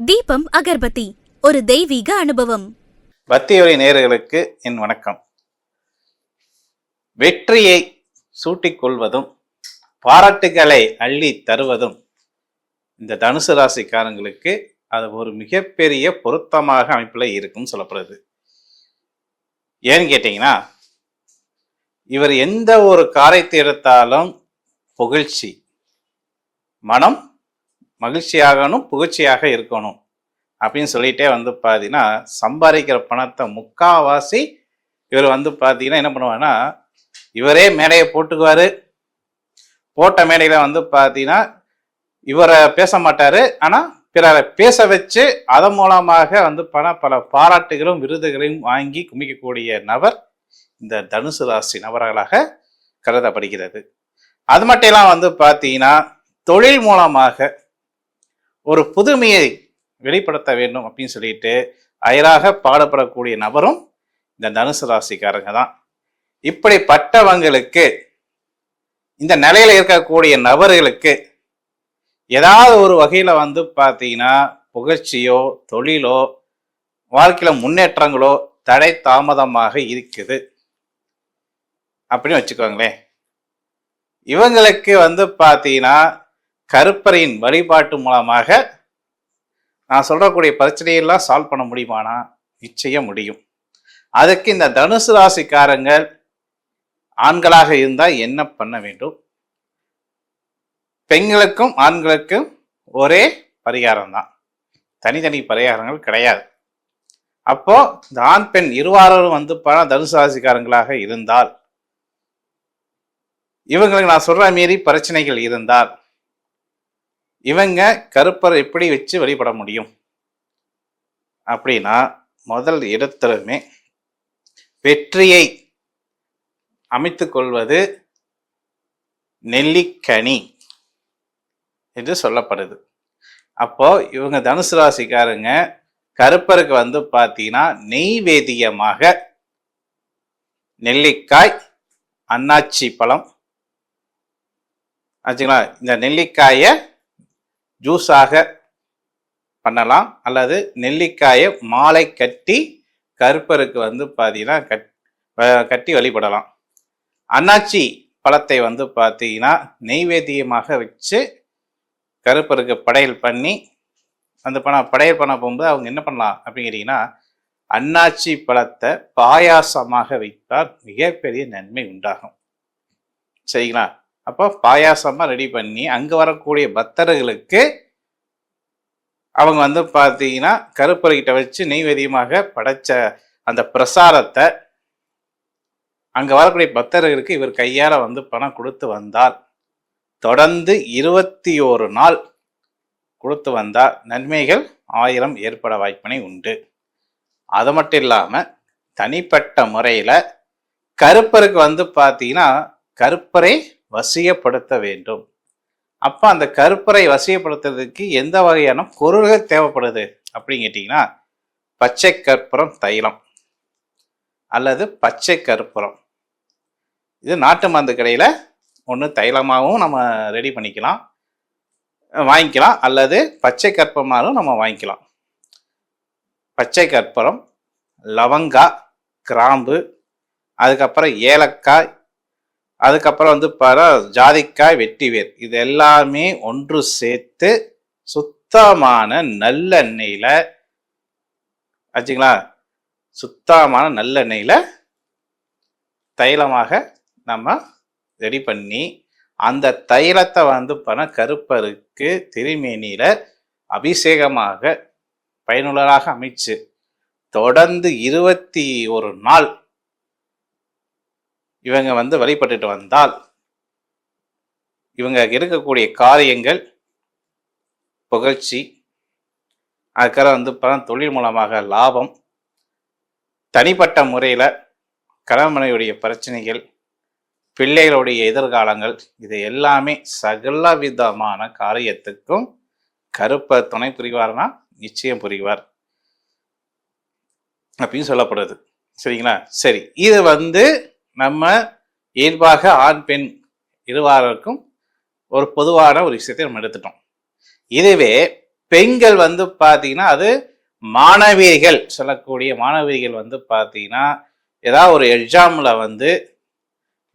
தீபம் அகர்பத்தி ஒரு தெய்வீக அனுபவம். பக்தியொலி நேயர்களுக்கு என் வணக்கம். வெற்றியை சூட்டிக் கொள்வதும் பாராட்டுகளை அள்ளி தருவதும் இந்த தனுசு ராசிக்காரங்களுக்கு அது ஒரு மிகப்பெரிய பொருத்தமாக அமைப்புல இருக்குன்னு சொல்லப்படுது. ஏன்னு கேட்டீங்கன்னா, இவர் எந்த ஒரு காரியத்தை எடுத்தாலும் புகழ்ச்சி, மனம் மகிழ்ச்சியாகணும், புகழ்ச்சியாக இருக்கணும் அப்படின்னு சொல்லிட்டே பார்த்தீங்கன்னா, சம்பாதிக்கிற பணத்தை முக்காவாசி இவர் பார்த்தீங்கன்னா என்ன பண்ணுவாருன்னா, இவரே மேடையை போட்டுக்குவாரு. போட்ட மேடையில பார்த்தீங்கன்னா இவரை பேச மாட்டாரு, ஆனால் பிறரை பேச வச்சு அதன் மூலமாக பல பாராட்டுகளும் விருதுகளையும் வாங்கி குமிக்கக்கூடிய நபர் இந்த தனுசு ராசி நபர்களாக கருதப்படுகிறது. அது மட்டும் எல்லாம் பார்த்தீங்கன்னா, தொழில் மூலமாக ஒரு புதுமையை வெளிப்படுத்த வேண்டும் அப்படின்னு சொல்லிட்டு அயராக பாடுபடக்கூடிய நபரும் இந்த தனுசு ராசிக்காரங்க தான். இப்படிப்பட்டவங்களுக்கு, இந்த நிலையில இருக்கக்கூடிய நபர்களுக்கு ஏதாவது ஒரு வகையில பார்த்தீங்கன்னா புகழ்ச்சியோ தொழிலோ வாழ்க்கையில முன்னேற்றங்களோ தடை தாமதமாக இருக்குது அப்படின்னு வச்சுக்கோங்களேன். இவங்களுக்கு பார்த்தீங்கன்னா கருப்பறையின் வழிபாட்டு மூலமாக நான் சொல்றக்கூடிய பிரச்சனையெல்லாம் சால்வ் பண்ண முடியுமானா நிச்சயம் முடியும். அதுக்கு இந்த தனுசு ராசிக்காரங்கள் ஆண்களாக இருந்தால் என்ன பண்ண வேண்டும்? பெண்களுக்கும் ஆண்களுக்கும் ஒரே பரிகாரம் தான், தனித்தனி பரிகாரங்கள் கிடையாது. அப்போ இந்த ஆண் பெண் இருவாரும் தனுசு ராசிக்காரங்களாக இருந்தால், இவங்களுக்கு நான் சொல்ற மீறி பிரச்சனைகள் இருந்தால், இவங்க கருப்பரை எப்படி வச்சு வழிபட முடியும் அப்படின்னா, முதல் இடத்திலுமே வெற்றியை அமைத்துக் கொள்வது நெல்லிக்கனி என்று சொல்லப்படுது. அப்போ இவங்க தனுசு ராசிக்காரங்க கருப்பருக்கு பார்த்தீங்கன்னா நெய்வேதியமாக நெல்லிக்காய், அன்னாச்சி பழம் ஆச்சுங்களா, இந்த நெல்லிக்காயை ஜூஸாக பண்ணலாம், அல்லது நெல்லிக்காயை மாலை கட்டி கருப்பருக்கு பார்த்தீங்கன்னா கட்டி வழிபடலாம். அன்னாச்சி பழத்தை பார்த்தீங்கன்னா நெய்வேத்தியமாக வச்சு கருப்பருக்கு படையல் பண்ணி படையல் பண்ண போகும்போது அவங்க என்ன பண்ணலாம் அப்படிங்கிறீங்கன்னா, அன்னாச்சி பழத்தை பாயாசமாக வைத்தால் மிகப்பெரிய நன்மை உண்டாகும். சரிங்களா? அப்போ பாயாசமா ரெடி பண்ணி அங்க வரக்கூடிய பக்தர்களுக்கு அவங்க பார்த்தீங்கன்னா கருப்பறைகிட்ட வச்சு நெய்வேதியமாக படைச்ச அந்த பிரசாரத்தை அங்க வரக்கூடிய பக்தர்களுக்கு இவர் கையால பணம் கொடுத்து வந்தால், தொடர்ந்து 21 நாள் கொடுத்து வந்தால் நன்மைகள் 1000 ஏற்பட வாய்ப்பினை உண்டு. அது மட்டும் இல்லாம தனிப்பட்ட முறையில கருப்பருக்கு பார்த்தீங்கன்னா கருப்பரை வசியப்படுத்த வேண்டும். அப்ப அந்த கருப்பரை வசியப்படுத்துறதுக்கு எந்த வகையான பொருள்கள் தேவைப்படுது அப்படின்னு கேட்டீங்கன்னா, பச்சை கற்பூரம் தைலம் அல்லது பச்சை கற்பூரம். இது நாட்டு மருந்து கடையில ஒன்று தைலமாகவும் நம்ம ரெடி பண்ணிக்கலாம், வாங்கிக்கலாம், அல்லது பச்சை கற்பூரமாகவும் நம்ம வாங்கிக்கலாம். பச்சை கற்பூரம், லவங்கா, கிராம்பு, அதுக்கப்புறம் ஏலக்காய், அதுக்கப்புறம் ஜாதிக்காய், வெட்டிவேர், இது எல்லாமே ஒன்று சேர்த்து சுத்தமான நல்லெண்ணெயில ஆச்சுங்களா, சுத்தமான நல்லெண்ணெயில தைலமாக நம்ம ரெடி பண்ணி அந்த தைலத்தை கருப்பருக்கு திருமேனியில அபிஷேகமாக பயனுள்ளதாக அமைச்சு தொடர்ந்து 21 நாள் இவங்க வழிபட்டுட்டு வந்தால், இவங்க இருக்கக்கூடிய காரியங்கள் புகழ்ச்சி, அதுக்கப்புறம் தொழில் மூலமாக லாபம், தனிப்பட்ட முறையில் கணவனுடைய பிரச்சனைகள், பிள்ளைகளுடைய எதிர்காலங்கள், இது எல்லாமே சகல விதமான காரியத்துக்கும் கருப்பர் துணை புரிவார்னா நிச்சயம் புரிவார் அப்படின்னு சொல்லப்படுது. சரிங்களா? சரி, இது நம்ம இயல்பாக ஆண் பெண் இருவாருக்கும் ஒரு பொதுவான ஒரு விஷயத்தை நம்ம எடுத்துட்டோம். இதுவே பெண்கள் வந்து பார்த்தீங்கன்னா அது மாணவியர்கள் சொல்லக்கூடிய மாணவியர்கள் வந்து பார்த்தீங்கன்னா ஏதாவது ஒரு எக்ஸாமில் வந்து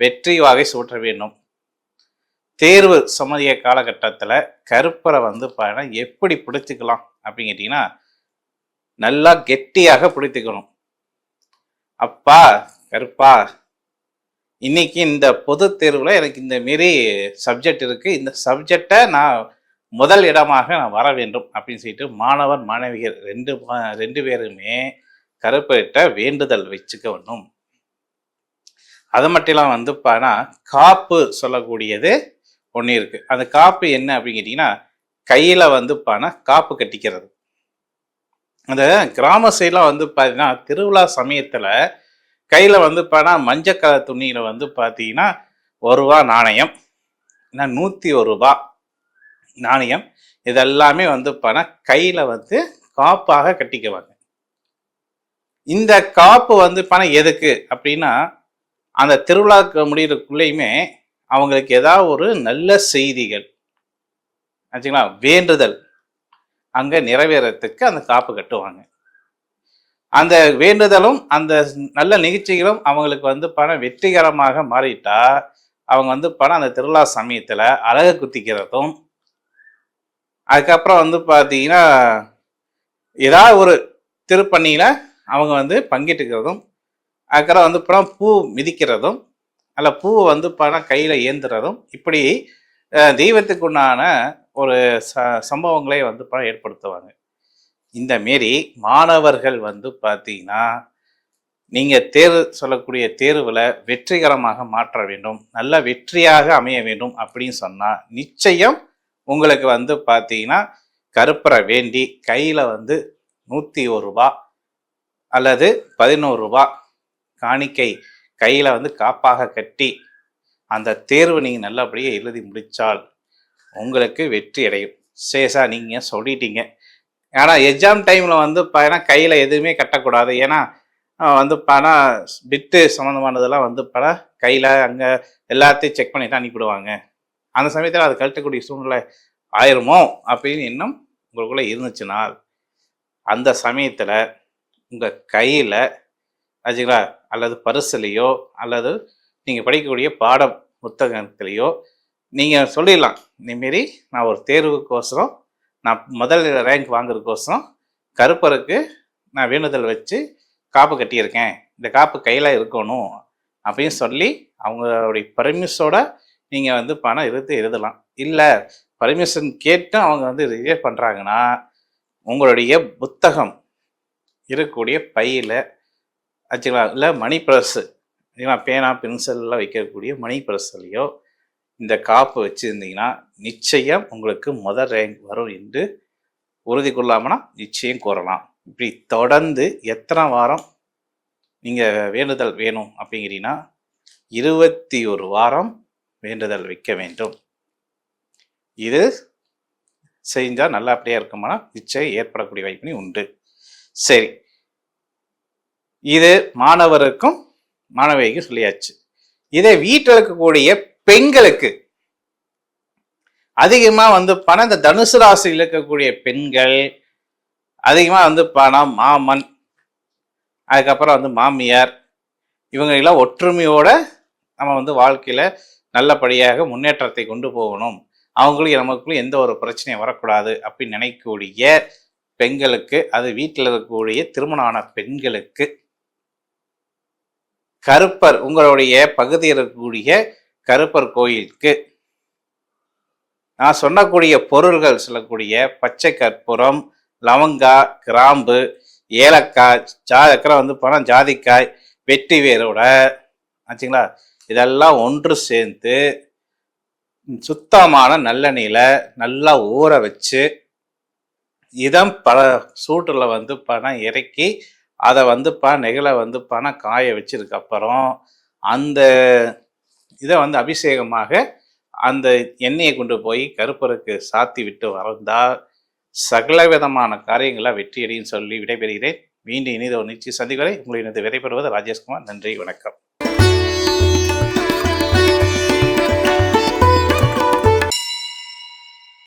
வெற்றி வாகை சூட்ட வேண்டும். தேர்வு சமய காலகட்டத்தில் கருப்பரை வந்து பார்த்தீங்கன்னா எப்படி பிடிச்சிக்கலாம் அப்படின்னு கேட்டிங்கன்னா நல்லா கெட்டியாக பிடித்துக்கணும். அப்பா கருப்பா, இன்னைக்கு இந்த பொது தேர்வில் எனக்கு இந்த மாரி சப்ஜெக்ட் இருக்குது, இந்த சப்ஜெக்டை நான் முதல் இடமாக நான் வர வேண்டும் அப்படின்னு சொல்லிட்டு மாணவர் மாணவிகள் ரெண்டு பேருமே கருப்பர்கிட்ட வேண்டுதல் வச்சுக்கணும். அது மட்டும் வந்து பார்த்தா காப்பு சொல்லக்கூடியது ஒன்று இருக்குது. அந்த காப்பு என்ன அப்படின்னு கேட்டிங்கன்னா கையில் வந்து பார்த்தா காப்பு கட்டிக்கிறது. அந்த கிராம சைடெலாம் வந்து பார்த்தீங்கன்னா திருவிழா சமயத்தில் கையில் வந்து பார்த்தா மஞ்சள் கலர் துணியில் வந்து பார்த்தீங்கன்னா ₹1 நாணயம், இல்லை ₹101 நாணயம், இதெல்லாமே வந்து பார்த்தா கையில் வந்து காப்பாக கட்டிக்குவாங்க. இந்த காப்பு வந்து பணம் எதுக்கு அப்படின்னா அந்த திருவிழாக்கு முடிகிறதுக்குள்ளேயுமே அவங்களுக்கு ஏதாவது ஒரு நல்ல செய்திகள் ஆச்சுங்களா வேண்டுதல் அங்கே நிறைவேறத்துக்கு அந்த காப்பு கட்டுவாங்க. அந்த வேண்டுதலும் அந்த நல்ல நிகழ்ச்சிகளும் அவங்களுக்கு வந்து பணம் வெற்றிகரமாக மாறிட்டா அவங்க வந்து பணம் அந்த திருவிழா சமயத்தில் அழகு குத்திக்கிறதும், அதுக்கப்புறம் வந்து பார்த்தீங்கன்னா ஏதாவது ஒரு திருப்பணியில் அவங்க வந்து பங்கிட்டுக்கிறதும், அதுக்கப்புறம் வந்து பணம் பூ மிதிக்கிறதும், அல்ல பூவை வந்து பணம் கையில் ஏந்துறதும், இப்படி தெய்வத்துக்கு உண்டான ஒரு சம்பவங்களை வந்து பணம் ஏற்படுத்துவாங்க. இந்த மாரி மாணவர்கள் வந்து பார்த்தீங்கன்னா நீங்கள் தேர்வு சொல்லக்கூடிய தேர்வில் வெற்றிகரமாக மாற்ற வேண்டும், நல்ல வெற்றியாக அமைய வேண்டும் அப்படின்னு சொன்னால் நிச்சயம் உங்களுக்கு வந்து பார்த்தீங்கன்னா கருப்பரை வேண்டி கையில் வந்து ₹101 அல்லது ₹11 காணிக்கை கையில் வந்து காப்பாக கட்டி அந்த தேர்வு நீங்கள் நல்லபடியாக எழுதி முடித்தால் உங்களுக்கு வெற்றி அடையும். சேஷா நீங்கள் சொல்லிட்டீங்க. ஏன்னா எக்ஸாம் டைமில் வந்து பார்த்தீங்கன்னா கையில் எதுவுமே கட்டக்கூடாது. ஏன்னா வந்து பார்த்தா பிட்டு சம்மந்தமானதெல்லாம் வந்து பார்த்தா கையில் அங்கே எல்லாத்தையும் செக் பண்ணி தான் அனுப்பிவிடுவாங்க. அந்த சமயத்தில் அது கழட்டக்கூடிய சூழ்நிலை ஆயிருமோ அப்படின்னு எண்ணம் உங்களுக்குள்ளே இருந்துச்சுன்னா அந்த சமயத்தில் உங்கள் கையில் ஆச்சுங்களா அல்லது பரிசுலையோ அல்லது நீங்கள் படிக்கக்கூடிய பாட புத்தகத்திலையோ நீங்கள் சொல்லிடலாம், இந்தமாரி நான் ஒரு தேர்வுக்கோசரம் நான் முதல் ரேங்க் வாங்குறதுக்கோசரம் கருப்பருக்கு நான் வேண்டுதல் வச்சு காப்பு கட்டியிருக்கேன், இந்த காப்பு கையில் இருக்கணும் அப்படின்னு சொல்லி அவங்களுடைய பர்மிஷனோட நீங்கள் வந்து பணம் எழுதலாம். இல்லை பர்மிஷன் கேட்டும் அவங்க வந்து ரிஜெக்ட் பண்ணுறாங்கன்னா உங்களுடைய புத்தகம் இருக்கக்கூடிய பையில் ஆச்சுங்களா இல்லை மணி ப்ரெஸ்ஸு பேனா பென்சில்லாம் வைக்கக்கூடிய மணி ப்ரெஸ்லையோ இந்த காப்பு வச்சுருந்தீங்கன்னா நிச்சயம் உங்களுக்கு முதல் ரேங்க் வரும் என்று உறுதி கொள்ளாமனா நிச்சயம் கூறலாம். இப்படி தொடர்ந்து எத்தனை வாரம் நீங்கள் வேண்டுதல் வேணும் அப்படிங்கிறீங்கன்னா 21 வாரம் வேண்டுதல் வைக்க வேண்டும். இது செஞ்சால் நல்லபடியாக இருக்குமானா நிச்சயம் ஏற்படக்கூடிய வாய்ப்பு உண்டு. சரி, இது மாணவருக்கும் மாணவிக்கும் சொல்லியாச்சு. இதை வீட்டில் இருக்கக்கூடிய பெண்களுக்கு அதிகமாக வந்து பணம் இந்த தனுசு ராசியில் இருக்கக்கூடிய பெண்கள் அதிகமாக வந்து பணம் மாமன், அதுக்கப்புறம் வந்து மாமியார், இவங்களெல்லாம் ஒற்றுமையோட நம்ம வந்து வாழ்க்கையில் நல்லபடியாக முன்னேற்றத்தை கொண்டு போகணும், அவங்களுக்கு நமக்குள்ள எந்த ஒரு பிரச்சனையும் வரக்கூடாது அப்படின்னு நினைக்கக்கூடிய பெண்களுக்கு, அது வீட்டில் இருக்கக்கூடிய திருமணமான பெண்களுக்கு கருப்பர் உங்களுடைய பகுதியில் இருக்கக்கூடிய கருப்பர் கோயிலுக்கு நான் சொல்லக்கூடிய பொருள்கள் சொல்லக்கூடிய பச்சை கற்பூரம், லவங்கா, கிராம்பு, ஏலக்காய், அக்கறை வந்து பணம் ஜாதிக்காய், வெட்டி வேரோட ஆச்சுங்களா இதெல்லாம் ஒன்று சேர்ந்து சுத்தமான நல்லெண்ணெயில் நல்லா ஊற வச்சு இதம் பல சூட்டில் வந்து பணம் இறக்கி அதை வந்து நெகிழ வந்து பணம் காய வச்சதுக்கப்புறம் அந்த இதை வந்து அபிஷேகமாக அந்த எண்ணெயை கொண்டு போய் கருப்பருக்கு சாத்தி விட்டு வந்தால் சகல விதமான காரியங்களை வெற்றியடையும் சொல்லி விடைபெறுகிறேன். மீண்டும் இனித ஒரு நிச்சய சந்திவரை உங்களை விடைபெறுவது ராஜேஷ்குமார். நன்றி, வணக்கம்.